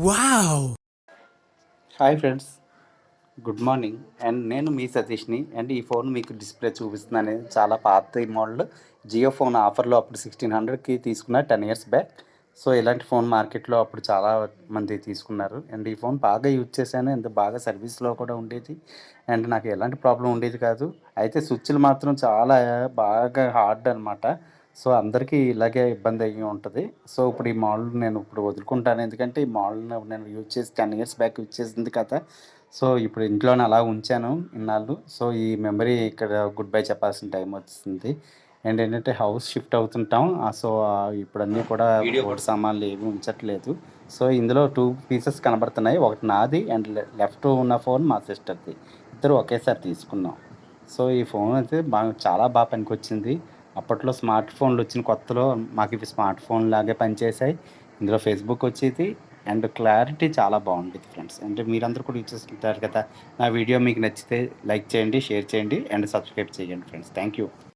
Wow! Hi friends, good morning. And నేను మీ సతీష్ని. And ఈ phone మీకు డిస్ప్లే చూపిస్తున్నాను. చాలా పాత మోడల్ జియో ఫోన్ ఆఫర్లో అప్పుడు 1600కి తీసుకున్న 10 ఇయర్స్ బ్యాక్. సో ఇలాంటి ఫోన్ మార్కెట్లో అప్పుడు చాలా మంది తీసుకున్నారు. అండ్ ఈ ఫోన్ బాగా యూజ్ చేశాను. అండ్ బాగా సర్వీస్లో కూడా ఉండేది. అండ్ నాకు ఎలాంటి ప్రాబ్లం ఉండేది కాదు. అయితే స్విచ్లు మాత్రం చాలా బాగా హార్డ్ అనమాట. సో అందరికీ ఇలాగే ఇబ్బంది అయ్యి ఉంటుంది. సో ఇప్పుడు ఈ మోడల్ నేను ఇప్పుడు వదులుకుంటాను. ఎందుకంటే ఈ మోడల్ నేను యూజ్ చేసి 10 ఇయర్స్ బ్యాక్ యూజ్ చేసింది కదా. సో ఇప్పుడు ఇంట్లోనే అలా ఉంచాను ఇన్నాళ్ళు. సో ఈ మెమరీ ఇక్కడ గుడ్ బై చెప్పాల్సిన టైం వచ్చింది. అండ్ ఏంటంటే హౌస్ షిఫ్ట్ అవుతుంటాం. సో ఇప్పుడు అన్నీ కూడా ఓల్డ్ సామాన్లు ఏవి ఉంచట్లేదు. సో ఇందులో 2 పీసెస్ కనబడుతున్నాయి. ఒకటి నాది అండ్ లెఫ్ట్ ఉన్న ఫోన్ మా సిస్టర్ది. ఇద్దరు ఒకేసారి తీసుకున్నాం. సో ఈ ఫోన్ అయితే చాలా బాగా పనికొచ్చింది. అప్పట్లో స్మార్ట్ ఫోన్లు వచ్చిన కొత్తలో మాకు ఇవి స్మార్ట్ ఫోన్ లాగే పనిచేసాయి. ఇందులో ఫేస్బుక్ వచ్చేది. అండ్ క్లారిటీ చాలా బాగుండేది ఫ్రెండ్స్. అంటే మీరందరూ కూడా యూజ్ చేసుకుంటారు కదా. నా వీడియో మీకు నచ్చితే లైక్ చేయండి, షేర్ చేయండి అండ్ సబ్స్క్రైబ్ చేయండి ఫ్రెండ్స్. Thank you.